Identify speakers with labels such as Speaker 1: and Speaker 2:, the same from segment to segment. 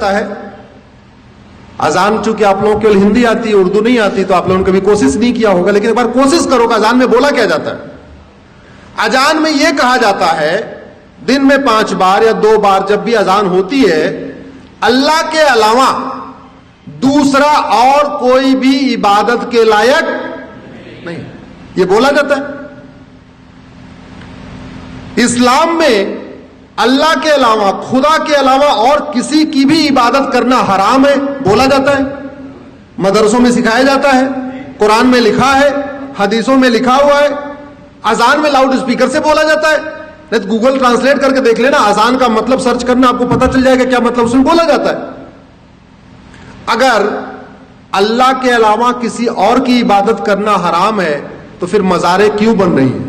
Speaker 1: जाता है, अजान चूंकि आप लोगों को केवल हिंदी आती है, उर्दू नहीं आती, तो आप लोगों ने कभी कोशिश नहीं किया होगा, लेकिन एक बार कोशिश करो कि अजान में बोला क्या जाता है। अजान में यह कहा जाता है दिन में 5 बार या 2 बार जब भी अजान होती है, अल्लाह के अलावा दूसरा और कोई भी इबादत के लायक नहीं, यह बोला जाता है। इस्लाम में अल्लाह के अलावा, खुदा के अलावा और किसी की भी इबादत करना हराम है, बोला जाता है, मदरसों में सिखाया जाता है, कुरान में लिखा है, हदीसों में लिखा हुआ है, अजान में लाउड स्पीकर से बोला जाता है। नहीं तो गूगल ट्रांसलेट करके देख लेना, अजान का मतलब सर्च करना, आपको पता चल जाएगा क्या मतलब उसमें बोला जाता है। अगर अल्लाह के अलावा किसी और की इबादत करना हराम है, तो फिर मज़ारें क्यों बन रही हैं,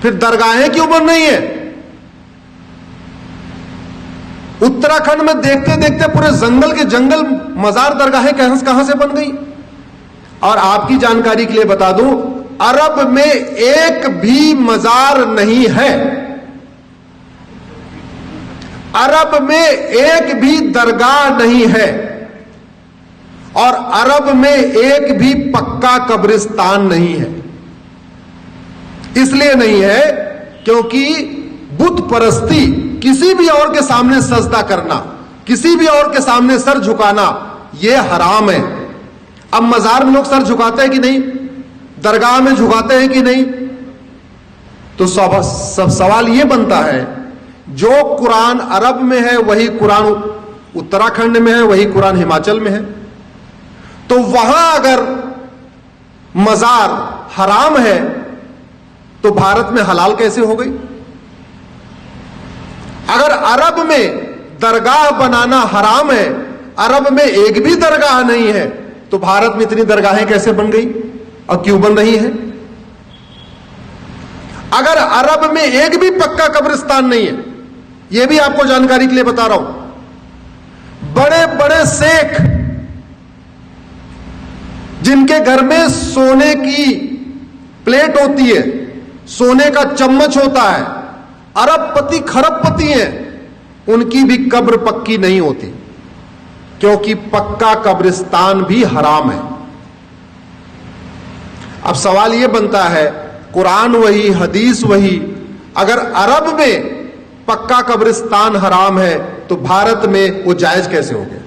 Speaker 1: फिर दरगाहें क्यों बन रही हैं? उत्तराखंड में देखते देखते पूरे जंगल के जंगल मजार दरगाहें कहां से बन गई। और आपकी जानकारी के लिए बता दूं, अरब में एक भी मजार नहीं है, अरब में एक भी दरगाह नहीं है, और अरब में एक भी पक्का कब्रिस्तान नहीं है। इसलिए नहीं है क्योंकि बुत परस्ती, किसी भी और के सामने सजदा करना, किसी भी और के सामने सर झुकाना, यह हराम है। अब मजार में लोग सर झुकाते हैं कि नहीं, दरगाह में झुकाते हैं कि नहीं, तो सब सवाल यह बनता है, जो कुरान अरब में है वही कुरान उत्तराखंड में है, वही कुरान हिमाचल में है, तो वहां अगर मजार हराम है तो भारत में हलाल कैसे हो गई? अगर अरब में दरगाह बनाना हराम है, अरब में एक भी दरगाह नहीं है, तो भारत में इतनी दरगाहें कैसे बन गई और क्यों बन रही है? अगर अरब में एक भी पक्का कब्रिस्तान नहीं है, यह भी आपको जानकारी के लिए बता रहा हूं, बड़े बड़े शेख जिनके घर में सोने की प्लेट होती है, सोने का चम्मच होता है, अरबपति खरबपति हैं, उनकी भी कब्र पक्की नहीं होती, क्योंकि पक्का कब्रिस्तान भी हराम है। अब सवाल यह बनता है, कुरान वही, हदीस वही, अगर अरब में पक्का कब्रिस्तान हराम है तो भारत में वो जायज कैसे हो गया?